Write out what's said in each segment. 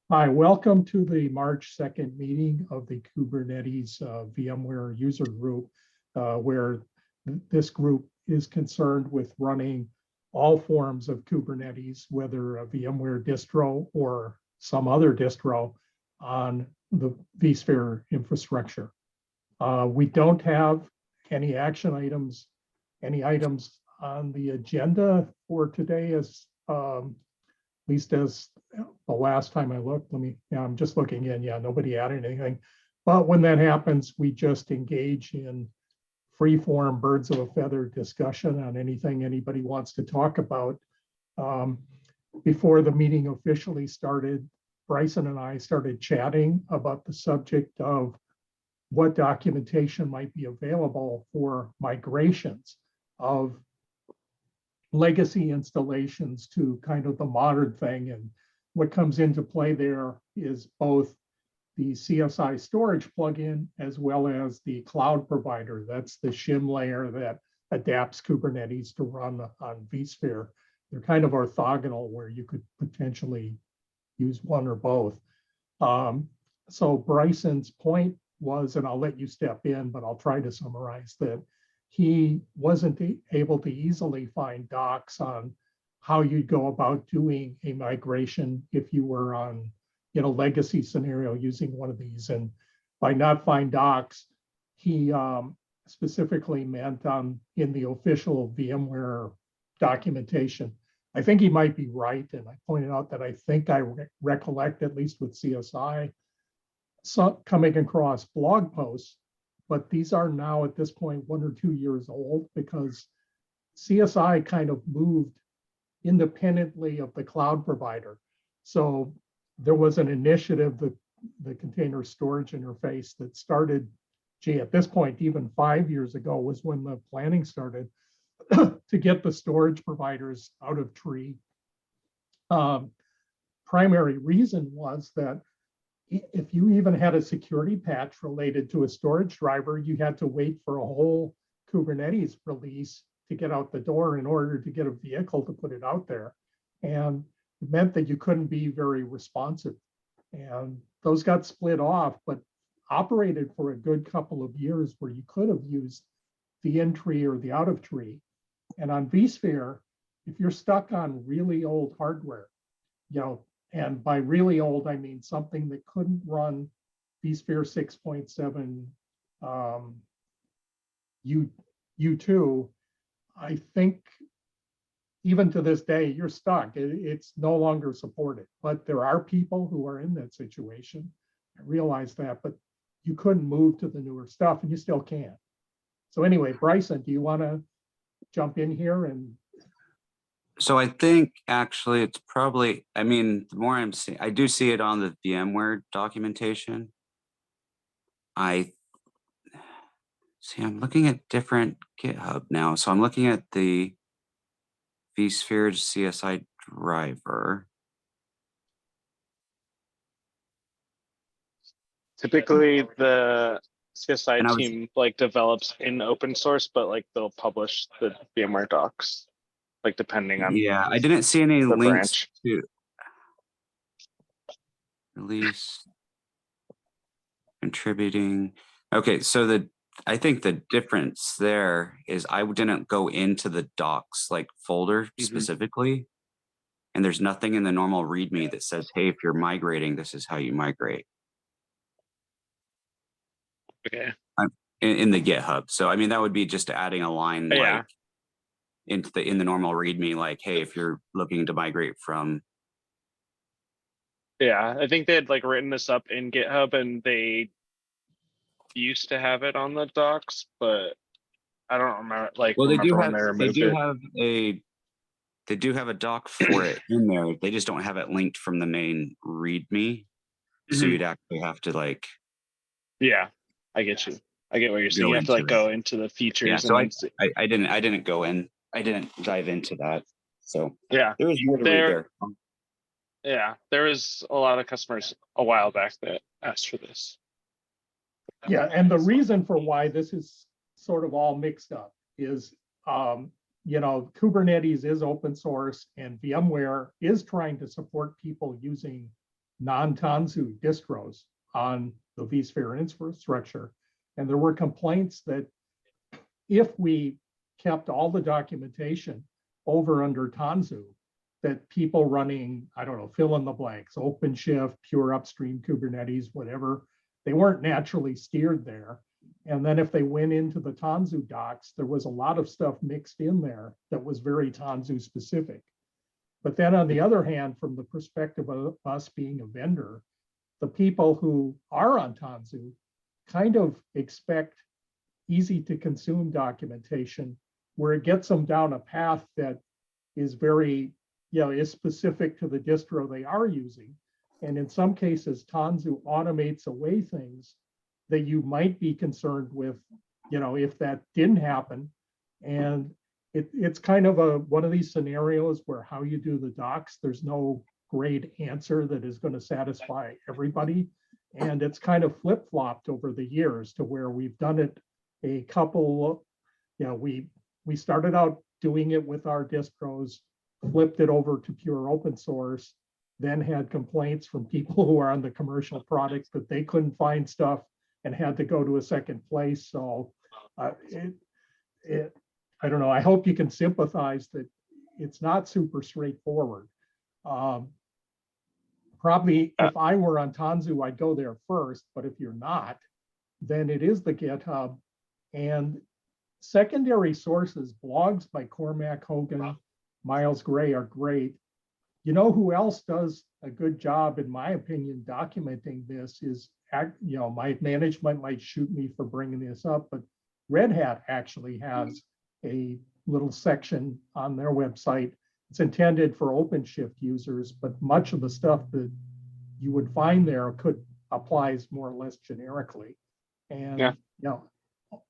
Hi, welcome to the March 2nd meeting of the Kubernetes VMware User Group, where this group is concerned with running all forms of Kubernetes, whether a VMware distro or some other distro on the vSphere infrastructure. We don't have any action items, any items on the agenda for today as at least as the last time I looked. I'm just looking in. Yeah, nobody added anything. But when that happens, we just engage in free-form birds of a feather discussion on anything anybody wants to talk about. Before the meeting officially started, Bryson and I started chatting about the subject of what documentation might be available for migrations of legacy installations to kind of the modern thing. And what comes into play there is both the CSI storage plugin as well as the cloud provider. That's the shim layer that adapts Kubernetes to run on vSphere. They're kind of orthogonal where you could potentially use one or both. So Bryson's point was, and I'll let you step in, but I'll try to summarize that he wasn't able to easily find docs on how you'd go about doing a migration if you were on in a legacy scenario using one of these. And by not find docs, he specifically meant in the official VMware documentation. I think he might be right. And I pointed out that I think I recollect, at least with CSI, coming across blog posts, but these are now at this point 1 or 2 years old because CSI kind of moved independently of the cloud provider. So there was an initiative, the container storage interface that started, at this point, even 5 years ago was when the planning started to get the storage providers out of tree. Primary reason was that if you even had a security patch related to a storage driver, you had to wait for a whole Kubernetes release to get out the door in order to get a vehicle to put it out there. And it meant that you couldn't be very responsive. And those got split off, but operated for a good couple of years where you could have used the in-tree or the out-of-tree. And on vSphere, if you're stuck on really old hardware, and by really old, I mean something that couldn't run vSphere 6.7 U2, I think even to this day, you're stuck. It's no longer supported. But there are people who are in that situation. I realize that, but you couldn't move to the newer stuff, and you still can. So anyway, Bryson, do you want to jump in here? And so I think actually it's probably, I mean, the more I'm seeing, I do see it on the VMware documentation. I'm looking at different GitHub now. So I'm looking at the vSphere CSI driver. Typically the CSI team develops in open source, but they'll publish the VMware docs, depending on I didn't see any links branch. to release contributing. Okay, so I think the difference there is I didn't go into the docs folder specifically, and there's nothing in the normal README that says, hey, if you're migrating, this is how you migrate. Okay. In the GitHub. So I mean, that would be just adding a line in the normal README, hey, if you're looking to migrate from. Yeah, I think they had written this up in GitHub, and they used to have it on the docs, but I don't remember. Well, they do have a doc for it in there. They just don't have it linked from the main README. So you'd actually have to Yeah, I get you. I get what you're saying. You have to go into the features. Yeah, so I didn't go in. I didn't dive into that. So yeah, there was more to read there. Yeah, there was a lot of customers a while back that asked for this. Yeah, and the reason for why this is sort of all mixed up is, Kubernetes is open source, and VMware is trying to support people using non-Tanzu distros on the vSphere infrastructure. And there were complaints that if we kept all the documentation over under Tanzu, that people running, I don't know, fill in the blanks, OpenShift, pure upstream Kubernetes, whatever, they weren't naturally steered there. And then if they went into the Tanzu docs, there was a lot of stuff mixed in there that was very Tanzu specific. But then on the other hand, from the perspective of us being a vendor, the people who are on Tanzu kind of expect easy to consume documentation where it gets them down a path that is very, is specific to the distro they are using. And in some cases, Tanzu automates away things that you might be concerned with, if that didn't happen. And it's kind of one of these scenarios where how you do the docs, there's no great answer that is going to satisfy everybody. And it's kind of flip-flopped over the years to where we've done it a couple, we started out doing it with our distros, flipped it over to pure open source, then had complaints from people who are on the commercial products that they couldn't find stuff and had to go to a second place. So I don't know, I hope you can sympathize that it's not super straightforward. Probably if I were on Tanzu, I'd go there first, but if you're not, then it is the GitHub. And secondary sources, blogs by Cormac Hogan, Miles Gray are great. You know who else does a good job, in my opinion, documenting this is, my management might shoot me for bringing this up, but Red Hat actually has a little section on their website. It's intended for OpenShift users, but much of the stuff that you would find there applies more or less generically. And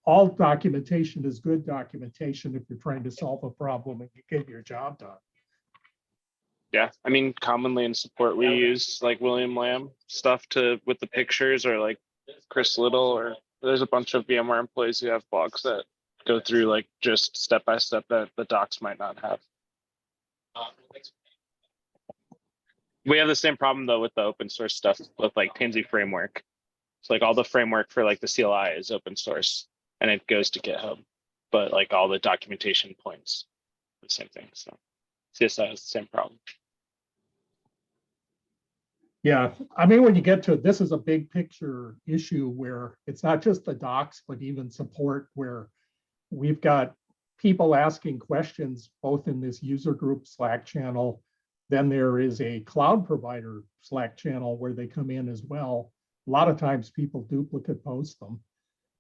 all documentation is good documentation if you're trying to solve a problem and get your job done. Yeah, I mean, commonly in support, we use like William Lamb stuff with the pictures, or like Chris Little, or there's a bunch of VMware employees who have blogs that go through like just step by step that the docs might not have. We have the same problem though with the open source stuff with like Tanzu framework. So like all the framework for like the CLI is open source and it goes to GitHub, but like all the documentation points, the same thing. So CSI has the same problem. Yeah, I mean, when you get to it, this is a big picture issue where it's not just the docs, but even support, where we've got people asking questions both in this user group Slack channel. Then there is a cloud provider Slack channel where they come in as well. A lot of times people duplicate post them.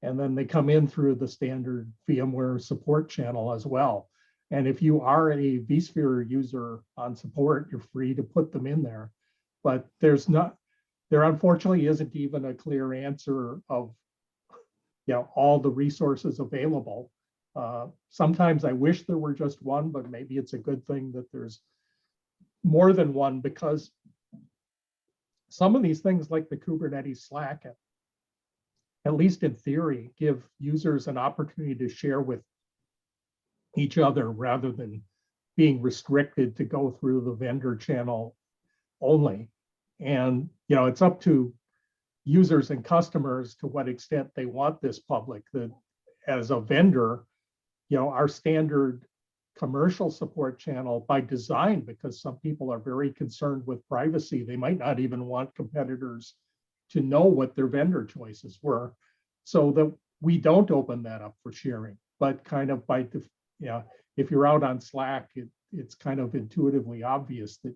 And then they come in through the standard VMware support channel as well. And if you are a vSphere user on support, you're free to put them in there. But there unfortunately isn't even a clear answer of all the resources available. Sometimes I wish there were just one, but maybe it's a good thing that there's more than one, because some of these things like the Kubernetes Slack, at least in theory, give users an opportunity to share with each other rather than being restricted to go through the vendor channel only. And it's up to users and customers to what extent they want this public. That as a vendor, our standard commercial support channel by design, because some people are very concerned with privacy, they might not even want competitors to know what their vendor choices were, so that we don't open that up for sharing. But kind of if you're out on Slack, it's kind of intuitively obvious that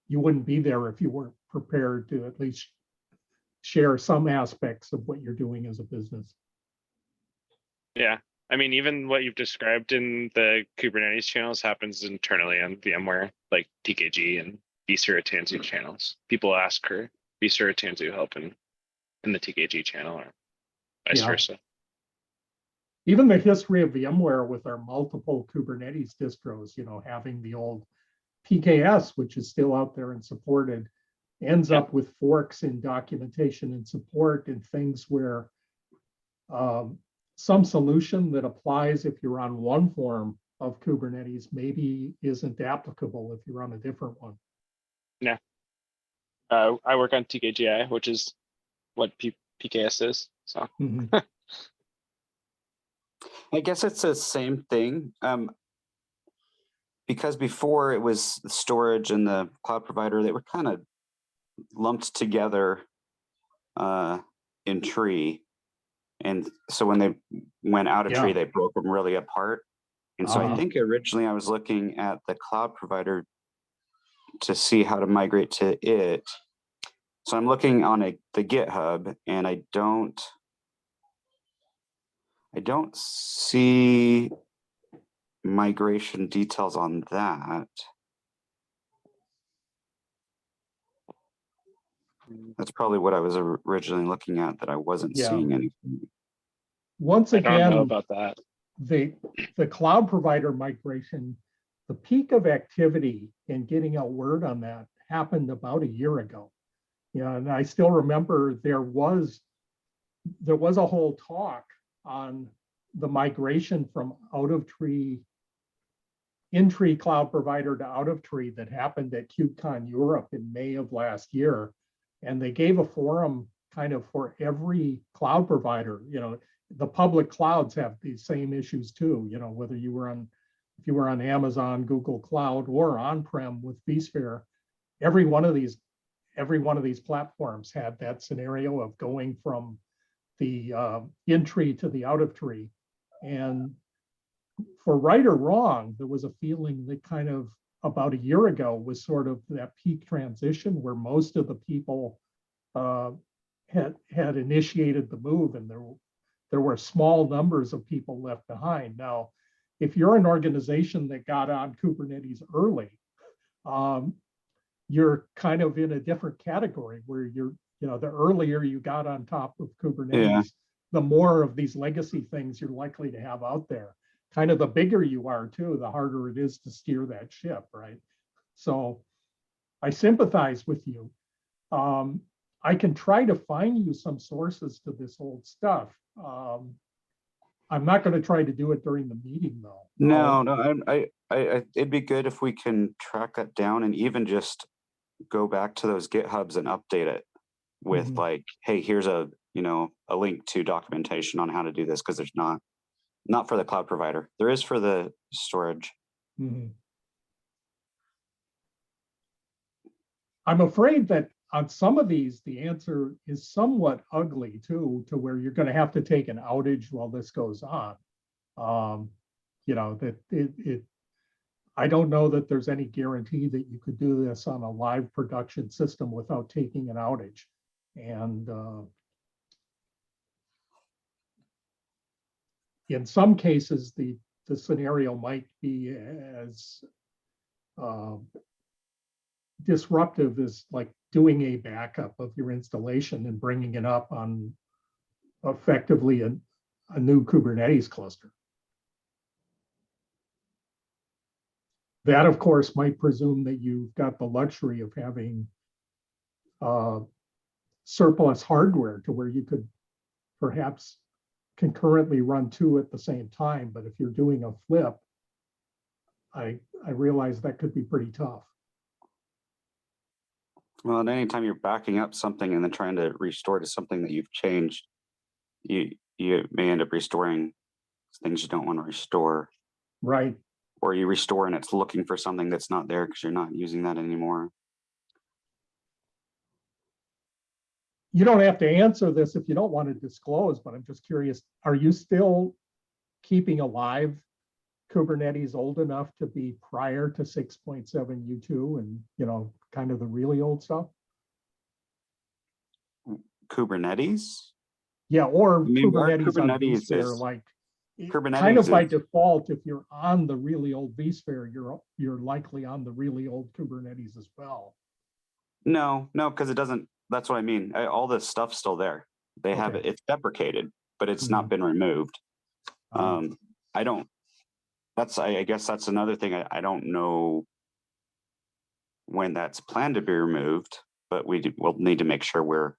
you wouldn't be there if you weren't prepared to at least share some aspects of what you're doing as a business. Yeah, I mean, even what you've described in the Kubernetes channels happens internally on VMware, like TKG and vSphere Tanzu channels. People ask for vSphere Tanzu help in the TKG channel, or vice versa. Even the history of VMware with our multiple Kubernetes distros, having the old PKS, which is still out there and supported, ends up with forks in documentation and support and things where some solution that applies if you're on one form of Kubernetes maybe isn't applicable if you're on a different one. Yeah. I work on TKGI, which is what PKS is. So Mhm. I guess it's the same thing. Because before it was the storage and the cloud provider, they were kind of lumped together in tree. And so when they went out of tree, Yeah. they broke them really apart. And so I Uh-huh. think originally I was looking at the cloud provider to see how to migrate to it. So I'm looking on the GitHub, and I don't see migration details on that. That's probably what I was originally looking at, that I wasn't Yeah. seeing anything. Once I don't know again, about that. the cloud provider migration, the peak of activity and getting out word on that happened about a year ago. Yeah, and I still remember there was a whole talk on the migration from out of tree, in tree cloud provider to out of tree that happened at KubeCon Europe in May of last year. And they gave a forum kind of for every cloud provider. You know, the public clouds have these same issues too, you know, whether you were on, if you were on Amazon, Google Cloud, or on-prem with vSphere, every one of these platforms had that scenario of going from the in tree to the out of tree. And for right or wrong, there was a feeling that kind of about a year ago was sort of that peak transition where most of the people had initiated the move, and there were small numbers of people left behind. Now, if you're an organization that got on Kubernetes early, you're kind of in a different category where the earlier you got on top of Kubernetes, the more of these legacy things you're likely to have out there. Kind of the bigger you are too, the harder it is to steer that ship, right? So I sympathize with you. I can try to find you some sources to this old stuff. I'm not going to try to do it during the meeting though. No, it'd be good if we can track that down and even just go back to those GitHubs and update it with like, hey, here's a link to documentation on how to do this, because there's not for the cloud provider. There is for the storage. I'm afraid that on some of these, the answer is somewhat ugly too, to where you're going to have to take an outage while this goes on. I don't know that there's any guarantee that you could do this on a live production system without taking an outage. And in some cases, the scenario might be as disruptive as like doing a backup of your installation and bringing it up on effectively a new Kubernetes cluster. That, of course, might presume that you've got the luxury of having surplus hardware to where you could perhaps concurrently run two at the same time. But if you're doing a flip, I realize that could be pretty tough. Well, at any time you're backing up something and then trying to restore to something that you've changed, you may end up restoring things you don't want to restore. Right. Or you restore and it's looking for something that's not there because you're not using that anymore. You don't have to answer this if you don't want to disclose, but I'm just curious, are you still keeping alive Kubernetes old enough to be prior to 6.7 U2 and, kind of the really old stuff? Kubernetes? Yeah, or Kubernetes on vSphere, like kind of by default, if you're on the really old vSphere, you're likely on the really old Kubernetes as well. No, because it doesn't. That's what I mean. All this stuff's still there. They have it. It's deprecated, but it's not been removed. I don't. I guess that's another thing. I don't know when that's planned to be removed, but we'll need to make sure we're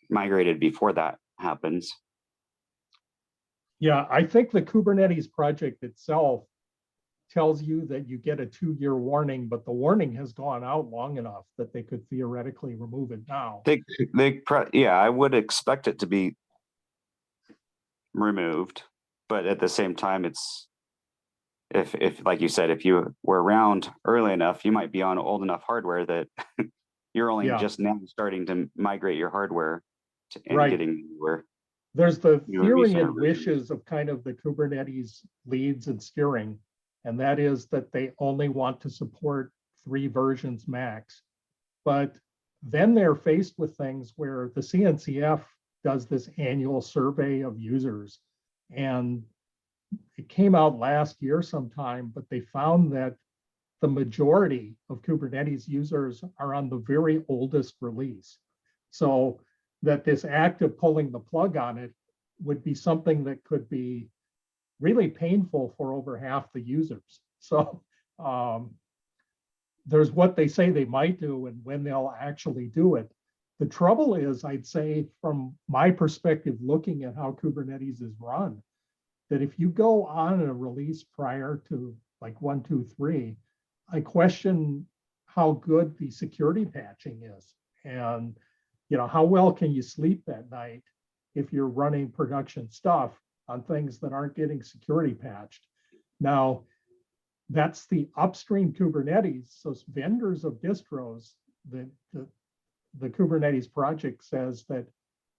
migrated before that happens. Yeah, I think the Kubernetes project itself tells you that you get a 2-year warning, but the warning has gone out long enough that they could theoretically remove it now. Yeah, I would expect it to be removed, but at the same time, it's if like you said, if you were around early enough, you might be on old enough hardware that you're only Yeah. just now starting to migrate your hardware and Right. getting newer. There's the newer theory vCenter and versions. wishes of kind of the Kubernetes leads and steering, and that is that they only want to support 3 versions max. But then they're faced with things where the CNCF does this annual survey of users, and it came out last year sometime, but they found that the majority of Kubernetes users are on the very oldest release. So that this act of pulling the plug on it would be something that could be really painful for over half the users. So there's what they say they might do and when they'll actually do it. The trouble is, I'd say from my perspective, looking at how Kubernetes is run, that if you go on a release prior to like 1.2.3, I question how good the security patching is. And how well can you sleep that night if you're running production stuff on things that aren't getting security patched? Now, that's the upstream Kubernetes. So vendors of distros, the Kubernetes project says that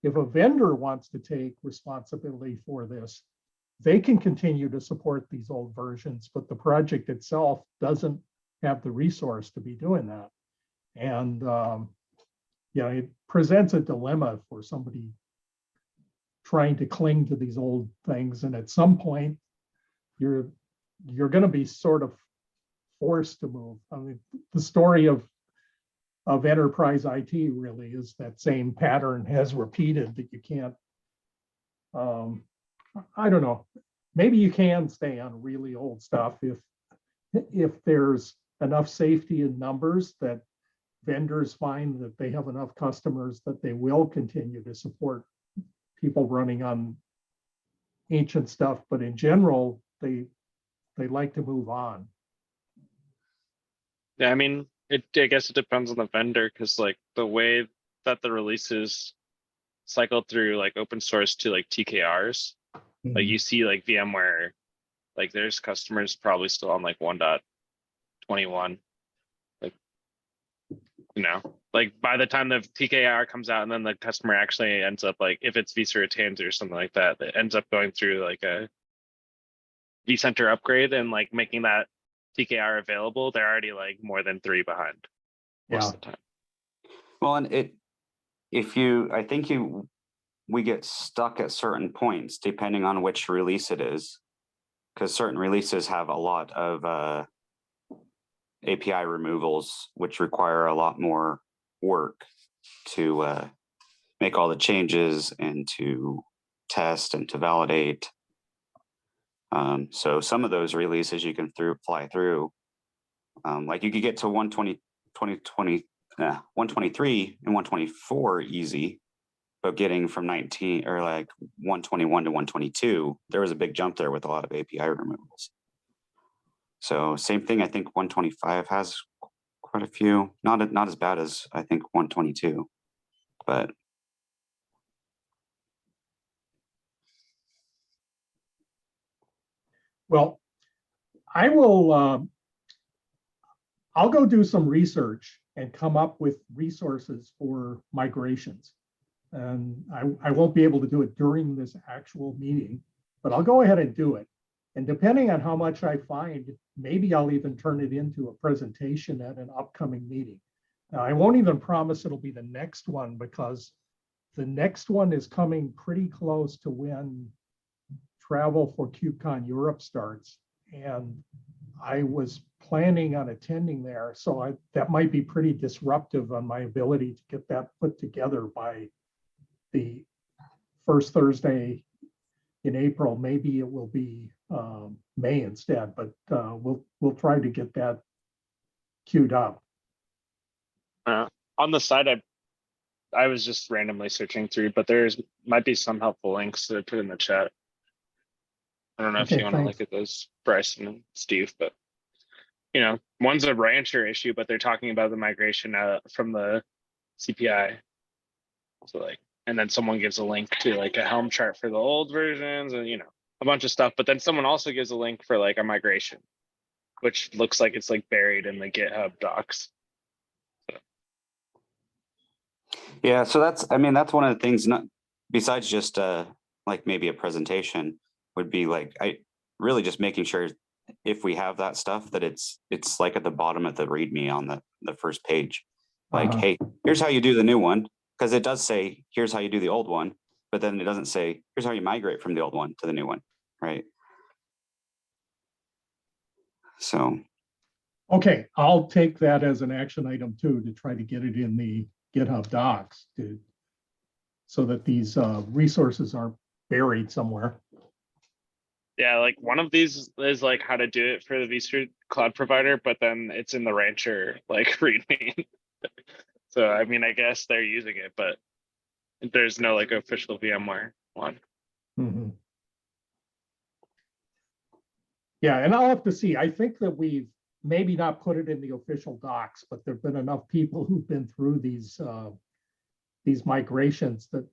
if a vendor wants to take responsibility for this, they can continue to support these old versions, but the project itself doesn't have the resource to be doing that. And it presents a dilemma for somebody trying to cling to these old things. And at some point, you're going to be sort of forced to move. I mean, the story of enterprise IT really is that same pattern has repeated, that you can't, I don't know, maybe you can stay on really old stuff if there's enough safety in numbers that vendors find that they have enough customers that they will continue to support people running on ancient stuff. But in general, they like to move on. Yeah, I mean, I guess it depends on the vendor, because like the way that the releases cycle through like open source to like TKRs, like you see like VMware, like there's customers probably still on like 1.21. Like, like by the time the TKR comes out and then the customer actually ends up like, if it's vSphere Tanzu or something like that, it ends up going through like a vCenter upgrade and like making that TKR available, they're already like more than 3 behind most of the time. Well, and I think we get stuck at certain points depending on which release it is, because certain releases have a lot of API removals, which require a lot more work to make all the changes and to test and to validate. So some of those releases you can fly through. Like you could get to 123 and 124 easy, but getting from 19 or like 121 to 122, there was a big jump there with a lot of API removals. So same thing, I think 125 has quite a few, not as bad as I think 122, but. Well, I will, I'll go do some research and come up with resources for migrations. And I won't be able to do it during this actual meeting, but I'll go ahead and do it. And depending on how much I find, maybe I'll even turn it into a presentation at an upcoming meeting. Now, I won't even promise it'll be the next one, because the next one is coming pretty close to when travel for KubeCon Europe starts. And I was planning on attending there. So that might be pretty disruptive on my ability to get that put together by the first Thursday in April. Maybe it will be May instead, but we'll try to get that queued up. On the side, I was just randomly searching through, but might be some helpful links that I put in the chat. I don't know if you want to look at those, Bryson and Steve, but you know, one's a rancher issue, but they're talking about the migration from the CPI. So like, and then someone gives a link to like a Helm chart for the old versions and, you know, a bunch of stuff. But then someone also gives a link for like a migration, which looks like it's like buried in the GitHub docs. Yeah, so that's, I mean, that's one of the things, not besides just like maybe a presentation would be like, I really just making sure if we have that stuff that it's like at the bottom of the README on the first page. Like, hey, here's how you do the new one. Because it does say, here's how you do the old one, but then it doesn't say, here's how you migrate from the old one to the new one, right? So. Okay, I'll take that as an action item too, to try to get it in the GitHub docs so that these resources aren't buried somewhere. Yeah, like one of these is like how to do it for the vSphere cloud provider, but then it's in the Rancher like README. So I mean, I guess they're using it, but there's no like official VMware one. Mm-hmm. Yeah, and I'll have to see. I think that we've maybe not put it in the official docs, but there've been enough people who've been through these migrations that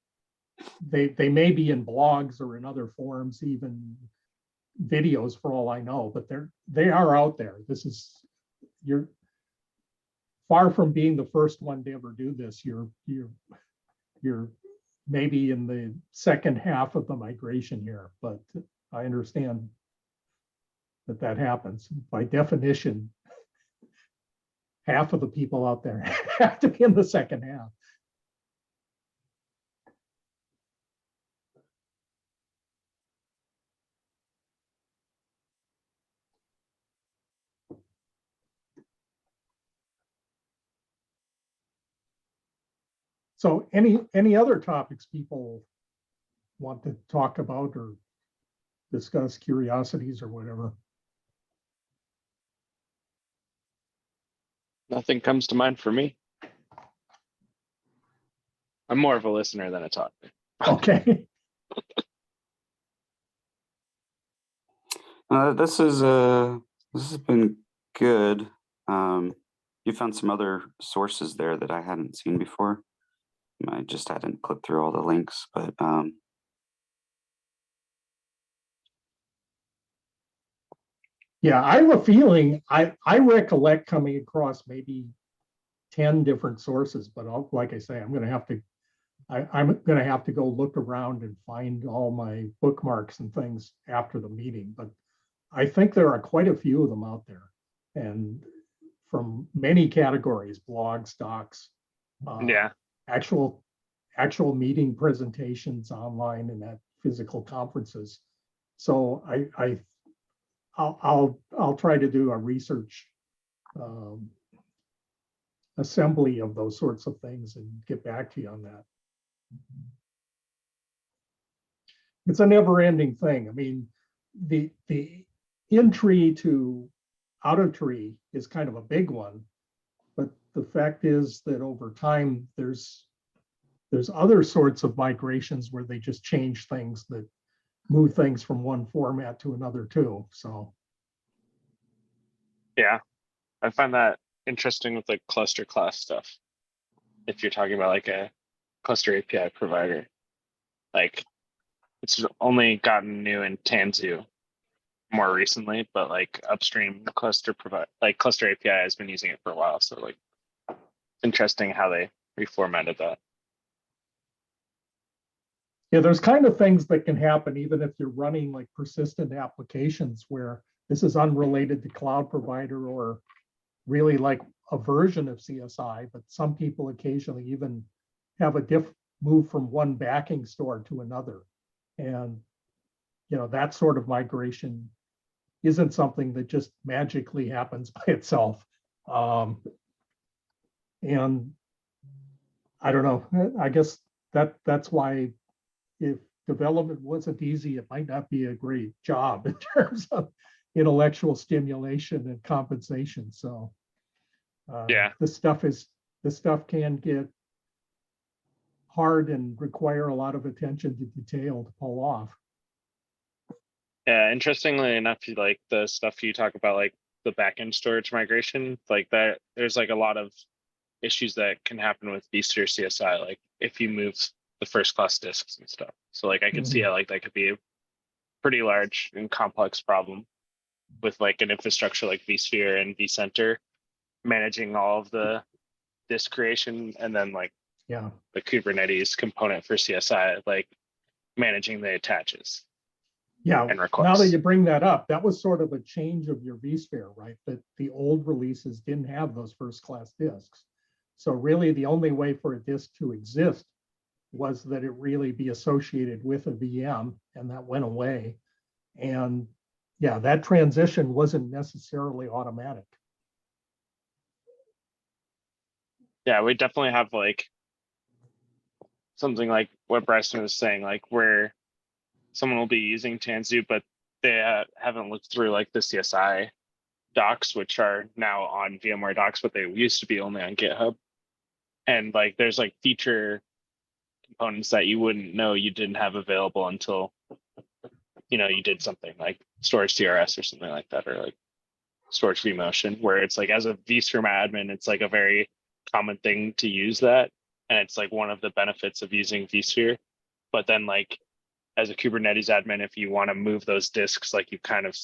they may be in blogs or in other forums, even videos for all I know, but they are out there. You're far from being the first one to ever do this. You're maybe in the second half of the migration here, but I understand that happens. By definition, half of the people out there have to be in the second half. So any other topics people want to talk about or discuss, curiosities or whatever? Nothing comes to mind for me. I'm more of a listener than a talker. Okay. This has been good. You found some other sources there that I hadn't seen before. I just hadn't clicked through all the links, but Yeah, I have a feeling I recollect coming across maybe 10 different sources, but like I say, I'm going to have to go look around and find all my bookmarks and things after the meeting. But I think there are quite a few of them out there, and from many categories: blogs, docs, Yeah, actual meeting presentations online and at physical conferences. So I'll try to do a research assembly of those sorts of things and get back to you on that. It's a never-ending thing. I mean, the in-tree to out-of-tree is kind of a big one, but the fact is that over time there's other sorts of migrations where they just change things that move things from one format to another too. So yeah, I find that interesting with like cluster class stuff. If you're talking about like a cluster API provider, like it's only gotten new in Tanzu more recently, but like upstream cluster API has been using it for a while. So like it's interesting how they reformatted that. yeah, there's kind of things that can happen even if you're running like persistent applications where this is unrelated to cloud provider or really like a version of CSI, but some people occasionally even have a move from one backing store to another. And, you know, that sort of migration isn't something that just magically happens by itself. And I don't know, I guess that's why if development wasn't easy, it might not be a great job in terms of intellectual stimulation and compensation. So Yeah, this stuff can get hard and require a lot of attention to detail to pull off. yeah. Interestingly enough, like the stuff you talk about, like the backend storage migration, like that, there's like a lot of issues that can happen with vSphere CSI, like if you move the first class disks and stuff. So like I could see how like that could be a pretty large and complex problem with like an infrastructure like vSphere and vCenter managing all of the disk creation, and then like Yeah. the Kubernetes component for CSI, like managing the attaches. Yeah, And now requests. that you bring that up, that was sort of a change of your vSphere, right? That the old releases didn't have those first class disks. So really the only way for a disk to exist was that it really be associated with a VM, and that went away. And yeah, that transition wasn't necessarily automatic. Yeah, we definitely have like something like what Bryson was saying, like where someone will be using Tanzu, but they haven't looked through like the CSI docs, which are now on VMware docs, but they used to be only on GitHub. And like there's like feature components that you wouldn't know you didn't have available until you did something like storage TRS or something like that, or like storage vMotion, where it's like as a vSphere admin, it's like a very common thing to use that, and it's like one of the benefits of using vSphere. But then like as a Kubernetes admin, if you want to move those disks, like you kind of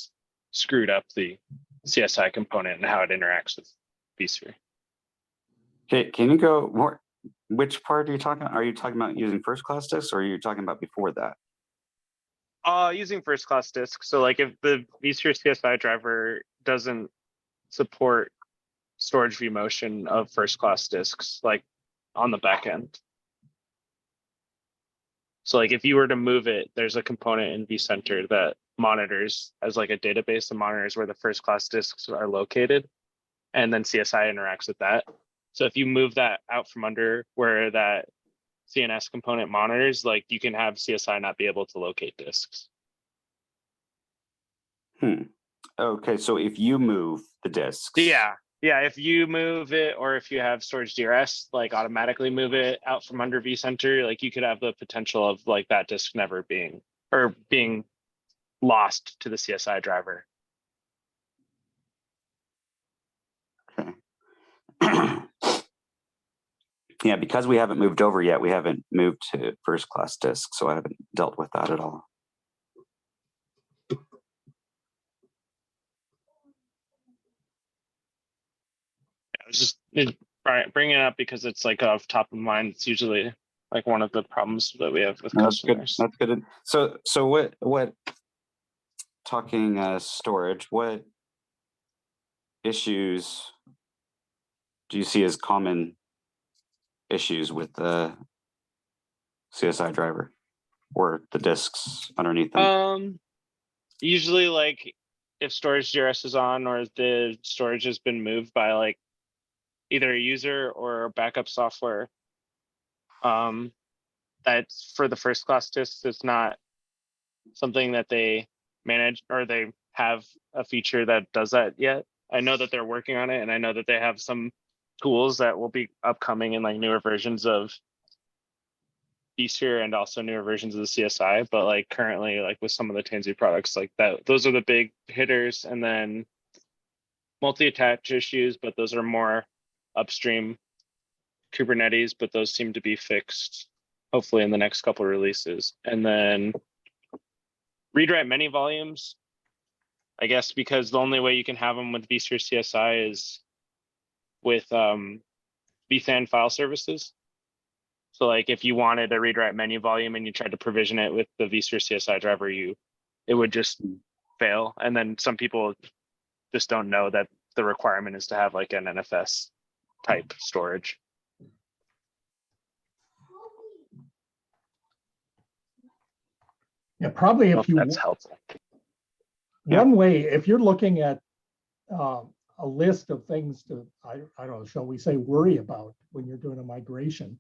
screwed up the CSI component and how it interacts with vSphere. Okay, can you go more? Which part are you talking about? Are you talking about using first class disks, or are you talking about before that? Using first class disks. So like if the vSphere CSI driver doesn't support storage vMotion of first class disks, like on the back end. So like if you were to move it, there's a component in vCenter that monitors as like a database and monitors where the first class disks are located. And then CSI interacts with that. So if you move that out from under where that CNS component monitors, like you can have CSI not be able to locate disks. Okay, so if you move the disks. Yeah, if you move it, or if you have storage DRS, like automatically move it out from under vCenter, like you could have the potential of like that disk never being lost to the CSI driver. Okay. Yeah, because we haven't moved over yet, we haven't moved to first class disk, so I haven't dealt with that at all. I was just bringing it up because it's like off top of mind. It's usually like one of the problems that we have with customers. That's good. So what talking storage, what issues do you see as common issues with the CSI driver or the disks underneath them? Usually like if storage DRS is on or the storage has been moved by like either a user or backup software, that's for the first class disks. It's not something that they manage or they have a feature that does that yet. I know that they're working on it, and I know that they have some tools that will be upcoming in like newer versions of vSphere and also newer versions of the CSI. But like currently, like with some of the Tanzu products, like that, those are the big hitters. And then multi-attach issues, but those are more upstream Kubernetes, but those seem to be fixed hopefully in the next couple of releases. And then read-write many volumes, I guess, because the only way you can have them with vSphere CSI is with vSAN file services. So like if you wanted a read-write menu volume and you tried to provision it with the vSphere CSI driver, it would just fail. And then some people just don't know that the requirement is to have like an NFS type storage. Yeah, probably if you that's helpful. One way, if you're looking at a list of things to, I don't know, shall we say, worry about when you're doing a migration,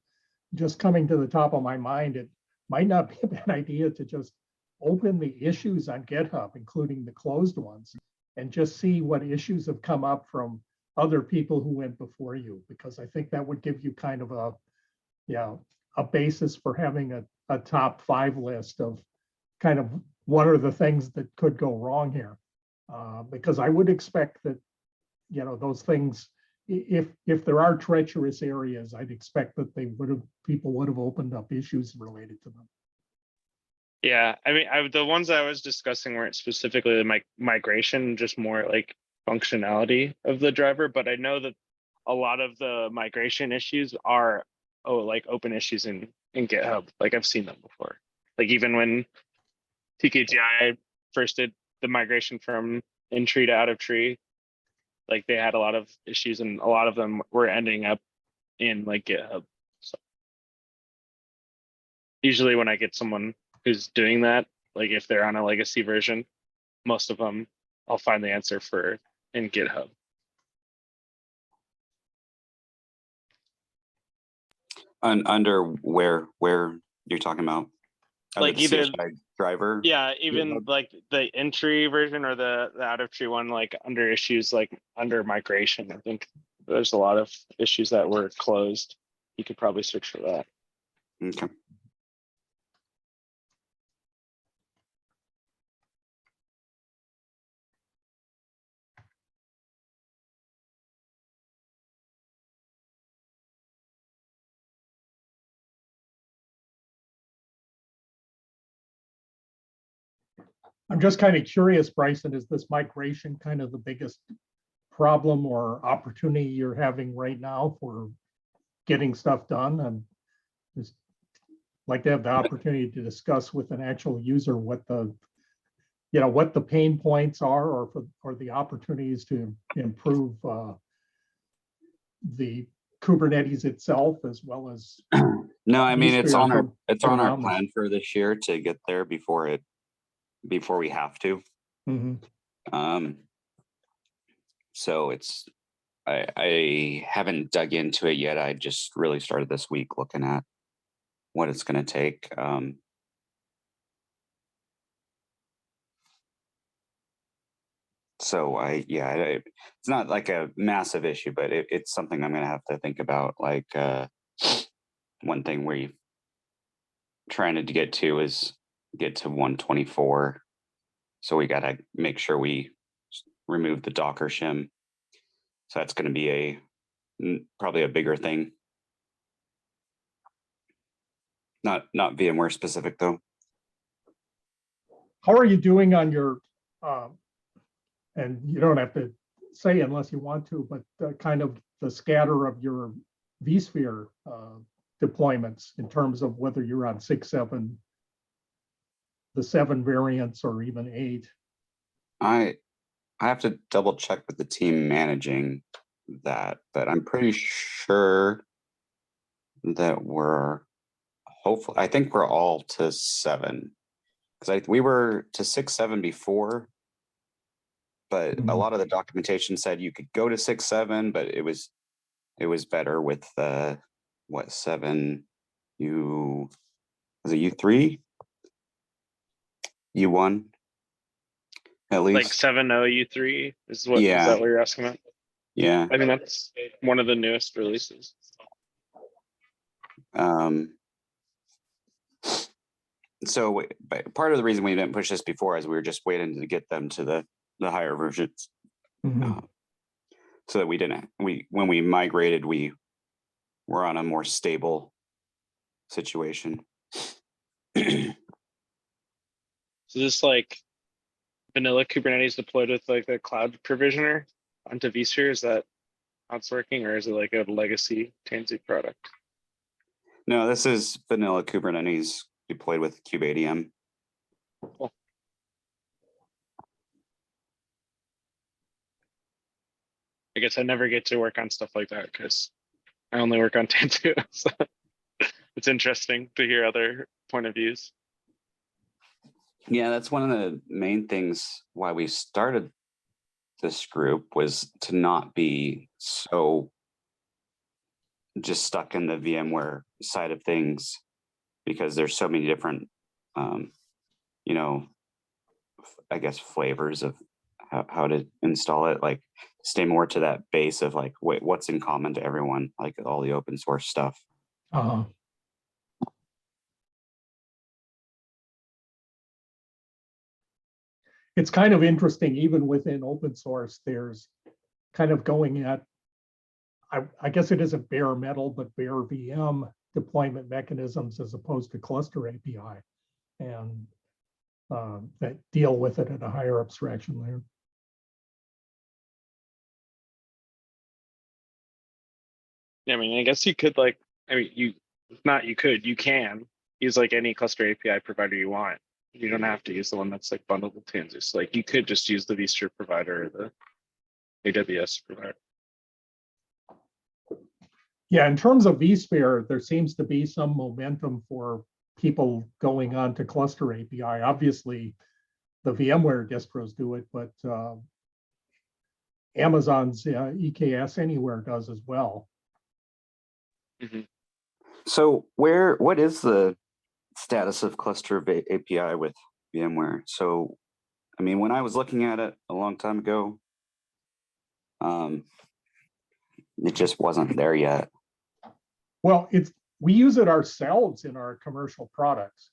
just coming to the top of my mind, it might not be a bad idea to just open the issues on GitHub, including the closed ones, and just see what issues have come up from other people who went before you, because I think that would give you kind of a basis for having a top 5 list of kind of what are the things that could go wrong here. Because I would expect that you know, those things, if there are treacherous areas, I'd expect that people would have opened up issues related to them. Yeah, I mean, the ones I was discussing weren't specifically the migration, just more like functionality of the driver. But I know that a lot of the migration issues are like open issues in GitHub. Like I've seen them before. Like even when TKGI first did the migration from in tree to out of tree, like they had a lot of issues, and a lot of them were ending up in like GitHub. So usually when I get someone who's doing that, like if they're on a legacy version, most of them I'll find the answer for in GitHub. Under where you're talking about? Under Like the either CSI driver? yeah, even GitHub? like the entry version or the out of tree one, like under issues like under migration. I think there's a lot of issues that were closed. You could probably search for that. Okay. I'm just kind of curious, Bryson, is this migration kind of the biggest problem or opportunity you're having right now for getting stuff done? And just like to have the opportunity to discuss with an actual user what the, you know, what the pain points are, or the opportunities to improve the Kubernetes itself, as well as No, I mean it's on our around this. plan for this year to get there before we have to. Mhm. So I haven't dug into it yet. I just really started this week looking at what it's going to take. So it's not like a massive issue, but it's something I'm going to have to think about. Like one thing we're trying to get to is get to 124. So we got to make sure we remove the Docker shim. So that's going to be probably a bigger thing. Not VMware specific though. How are you doing on your, and you don't have to say unless you want to, but kind of the scatter of your vSphere deployments in terms of whether you're on 6, 7, the 7 variants, or even 8? I have to double check with the team managing that, but I'm pretty sure that I think we're all to 7, because we were to 6, 7 before, but a lot of the documentation said you could go to 6, 7, but it was better with the 7 was it U3, U1 at least, Like 7.0 U3 is what yeah, is that what you're asking about? yeah. I mean that's one of the newest releases. So part of the reason we didn't push this before is we were just waiting to get them to the higher versions, so that when we migrated, we were on a more stable situation. So this like vanilla Kubernetes deployed with like the cloud provisioner onto vSphere, is that how it's working, or is it like a legacy Tanzu product? No, this is vanilla Kubernetes deployed with kubeadm. Cool. I guess I never get to work on stuff like that because I only work on Tanzu. So it's interesting to hear other point of views. Yeah, that's one of the main things why we started this group, was to not be so just stuck in the VMware side of things, because there's so many different, you know, I guess flavors of how to install it. Like stay more to that base of like what's in common to everyone, like all the open source stuff. It's kind of interesting, even within open source, there's kind of going at, I guess it isn't bare metal, but bare VM deployment mechanisms as opposed to cluster API, and that deal with it at a higher abstraction layer. Yeah, I mean, I guess you could like, I mean, you can use like any cluster API provider you want. You don't have to use the one that's like bundled with Tanzu. So like you could just use the vSphere provider or the AWS provider. Yeah, in terms of vSphere, there seems to be some momentum for people going on to cluster API. Obviously, the VMware distros do it, but Amazon's EKS Anywhere does as well. Mm-hmm. So what is the status of cluster API with VMware? So, I mean, when I was looking at it a long time ago, it just wasn't there yet. Well, we use it ourselves in our commercial products,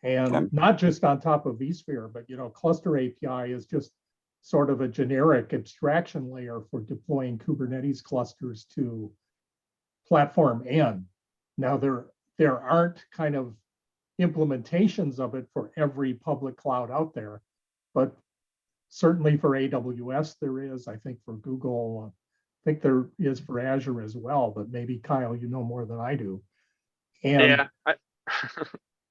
and Okay. not just on top of vSphere, but cluster API is just sort of a generic abstraction layer for deploying Kubernetes clusters to platform N. Now there aren't kind of implementations of it for every public cloud out there, but certainly for AWS there is. I think for Google, I think there is for Azure as well, but maybe Kyle, you know more than I do. And Yeah,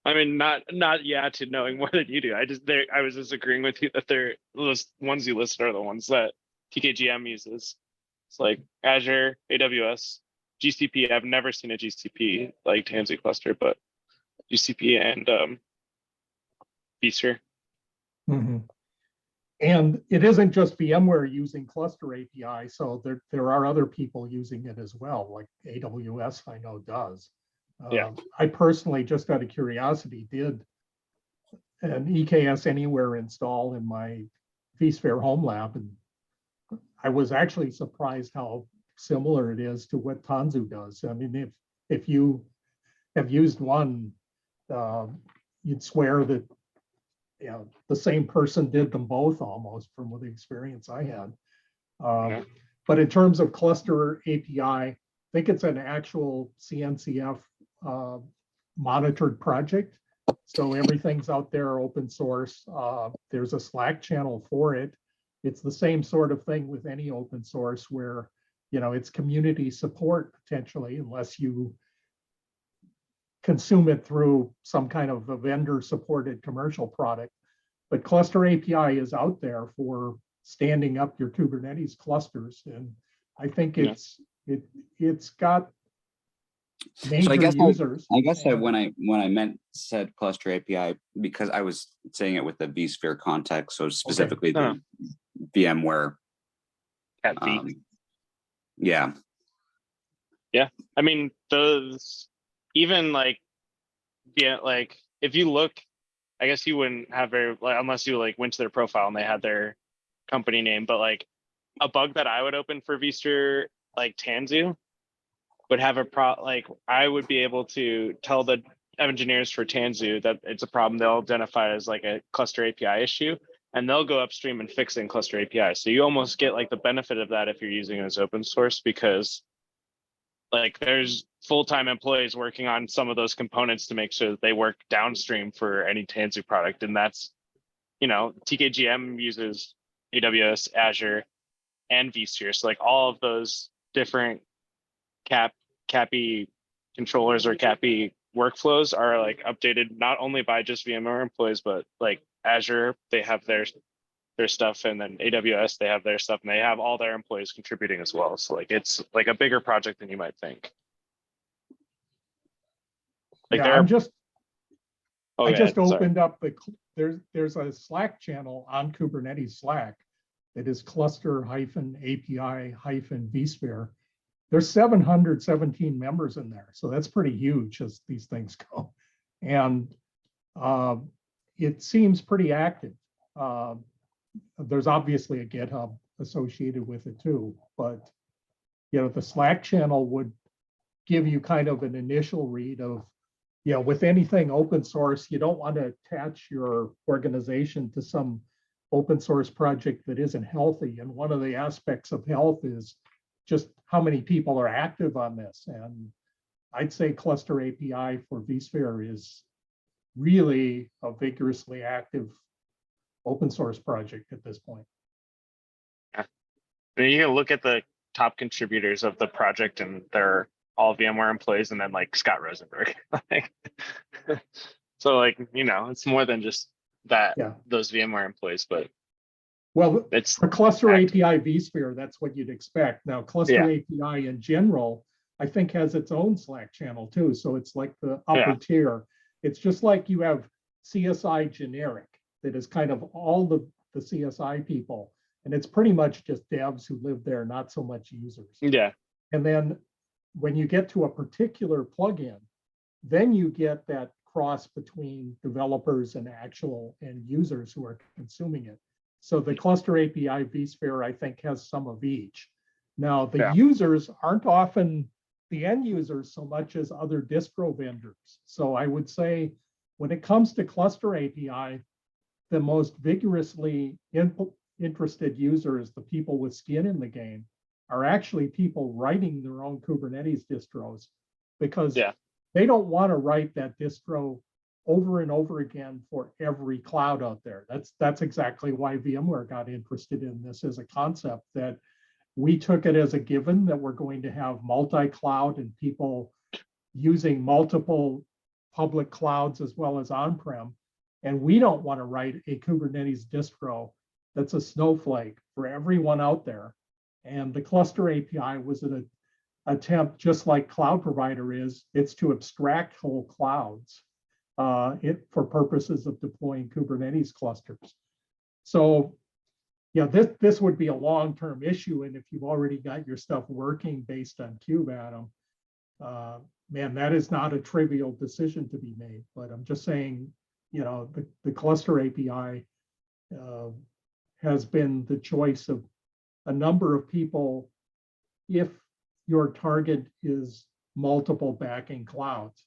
I mean, not to knowing more than you do. I was just agreeing with you that those ones you listed are the ones that TKGM uses. It's like Azure, AWS, GCP. I've never seen a GCP like Tanzu cluster, but GCP and vSphere. mhm. And it isn't just VMware using cluster API, so there are other people using it as well, like AWS I know does. Yeah. I personally, just out of curiosity, did an EKS Anywhere install in my vSphere home lab, and I was actually surprised how similar it is to what Tanzu does. I mean, if you have used one, you'd swear that the same person did them both almost from the experience I had. Yeah. But in terms of cluster API, I think it's an actual CNCF monitored project. So everything's out there open source. There's a Slack channel for it. It's the same sort of thing with any open source where, it's community support potentially, unless you consume it through some kind of a vendor supported commercial product. But cluster API is out there for standing up your Kubernetes clusters. And I think it's got major users. I guess when I said cluster API, because I was saying it with the vSphere context, so specifically the VMware. Cat V. Yeah. Yeah, I mean those even like if you look, I guess you wouldn't have unless you went to their profile and they had their company name, but like a bug that I would open for vSphere like Tanzu would have I would be able to tell the engineers for Tanzu that it's a problem they'll identify as like a cluster API issue, and they'll go upstream and fix it in cluster API. So you almost get like the benefit of that if you're using it as open source, because like there's full-time employees working on some of those components to make sure that they work downstream for any Tanzu product. And that's, TKGM uses AWS, Azure, and vSphere. So like all of those different CAPI controllers or CAPI workflows are like updated not only by just VMware employees, but like Azure, they have their stuff, and then AWS, they have their stuff, and they have all their employees contributing as well. So like it's like a bigger project than you might think. Like I just sorry. opened up there's a Slack channel on Kubernetes Slack that is cluster-API-vSphere. There's 717 members in there, so that's pretty huge as these things go, and it seems pretty active. There's obviously a GitHub associated with it too, but the Slack channel would give you kind of an initial read of, with anything open source, you don't want to attach your organization to some open source project that isn't healthy. And one of the aspects of health is just how many people are active on this. And I'd say Cluster API for vSphere is really a vigorously active open source project at this point. Yeah. I mean, you can look at the top contributors of the project, and they're all VMware employees, and then like Scott Rosenberg. So like, you know, it's more than just that, Yeah. those VMware employees, but Well, it's for Cluster active. API vSphere, that's what you'd expect. Now, Cluster API in general, I think has its own Slack channel too. So it's like the upper tier. It's just like you have CSI generic that is kind of all the CSI people. And it's pretty much just devs who live there, not so much users. Yeah. And then when you get to a particular plugin, then you get that cross between developers and actual end users who are consuming it. So the Cluster API vSphere, I think, has some of each. Now, the users aren't often the end users so much as other distro vendors. So I would say when it comes to Cluster API, the most vigorously interested users, the people with skin in the game, are actually people writing their own Kubernetes distros, because they don't want to write that distro over and over again for every cloud out there. That's exactly why VMware got interested in this as a concept, that we took it as a given that we're going to have multi-cloud and people using multiple public clouds as well as on-prem. And we don't want to write a Kubernetes distro that's a snowflake for everyone out there. And the Cluster API was an attempt, just like Cloud Provider is, it's to abstract whole clouds for purposes of deploying Kubernetes clusters. So yeah, this would be a long-term issue. And if you've already got your stuff working based on kubeadm, man, that is not a trivial decision to be made. But I'm just saying, you know, the Cluster API has been the choice of a number of people if your target is multiple backing clouds.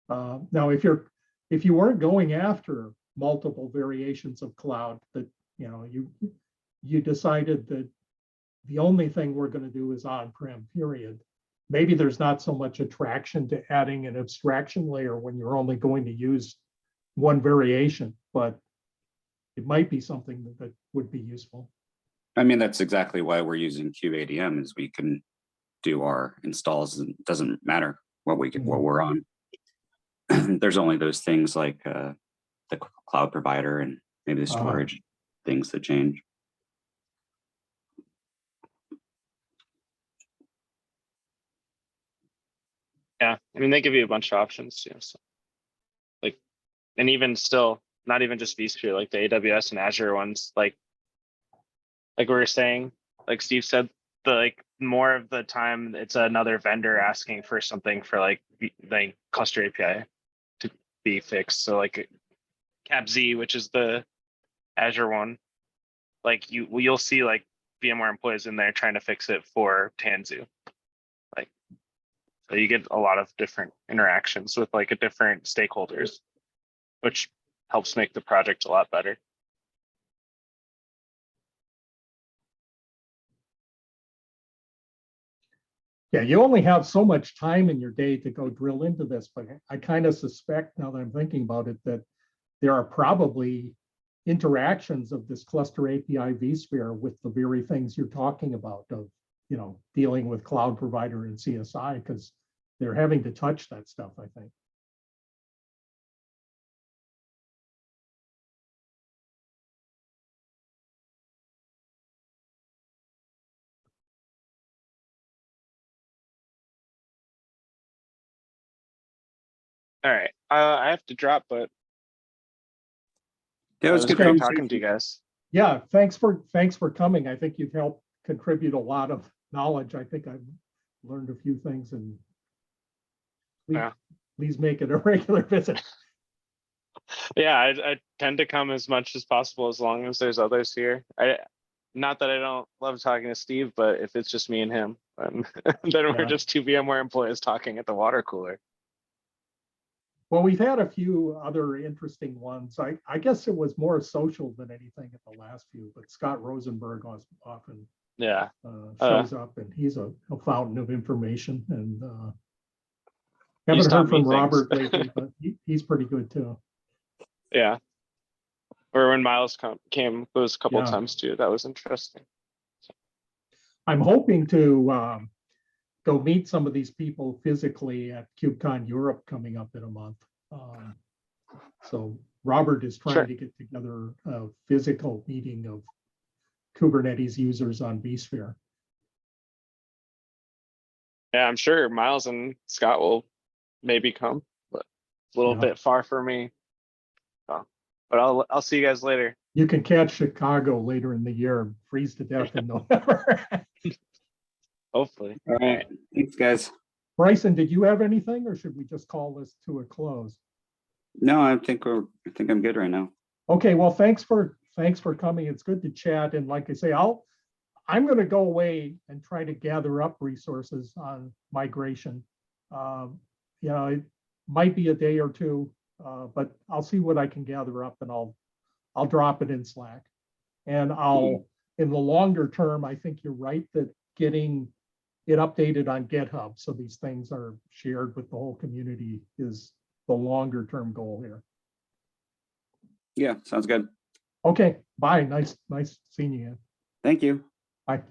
Now, if you weren't going after multiple variations of cloud, that you decided that the only thing we're going to do is on-prem, period. Maybe there's not so much attraction to adding an abstraction layer when you're only going to use one variation, but it might be something that would be useful. I mean, that's exactly why we're using kubeadm, is we can do our installs. It doesn't matter what we're on. There's only those things like the cloud provider and maybe the storage things that change. Yeah, I mean, they give you a bunch of options, so like, and even still, not even just vSphere, like the AWS and Azure ones, like we were saying, like Steve said, more of the time it's another vendor asking for something for like Cluster API to be fixed. So like CapZ, which is the Azure one, like you'll see like VMware employees in there trying to fix it for Tanzu. Like, so you get a lot of different interactions with like different stakeholders, which helps make the project a lot better. Yeah, you only have so much time in your day to go drill into this, but I kind of suspect, now that I'm thinking about it, that there are probably interactions of this Cluster API vSphere with the very things you're talking about, of dealing with cloud provider and CSI, because they're having to touch that stuff, I think. All right, I have to drop, but Yeah, it was good great talking to you guys. Yeah, thanks for coming. I think you've helped contribute a lot of knowledge. I think I've learned a few things, and please make it a regular visit. Yeah, I tend to come as much as possible as long as there's others here. Not that I don't love talking to Steve, but if it's just me and him, then we're just two VMware employees talking at the water cooler. Well, we've had a few other interesting ones. I guess it was more social than anything at the last few, but Scott Rosenberg often Yeah. shows up, and he's a fountain of information. And He's haven't taught heard from me things. Robert lately, but he's pretty good too. Yeah. Or when Miles came those couple Yeah. times too. That was interesting. I'm hoping to go meet some of these people physically at KubeCon Europe coming up in a month. So Robert is trying Sure. to get together a physical meeting of Kubernetes users on vSphere. Yeah, I'm sure Miles and Scott will maybe come, but a little Yeah. bit far for me. So, but I'll see you guys later. You can catch Chicago later in the year and freeze to death in November. Hopefully. All right. Thanks, guys. Bryson, did you have anything, or should we just call this to a close? No, I think I'm good right now. Okay, well, thanks for coming. It's good to chat. And like I say, I'm going to go away and try to gather up resources on migration. It might be a day or two, but I'll see what I can gather up, and I'll drop it in Slack. And in the longer term, I think you're right that getting it updated on GitHub so these things are shared with the whole community is the longer term goal here. Yeah, sounds good. Okay, bye. Nice seeing you. Thank you. Bye.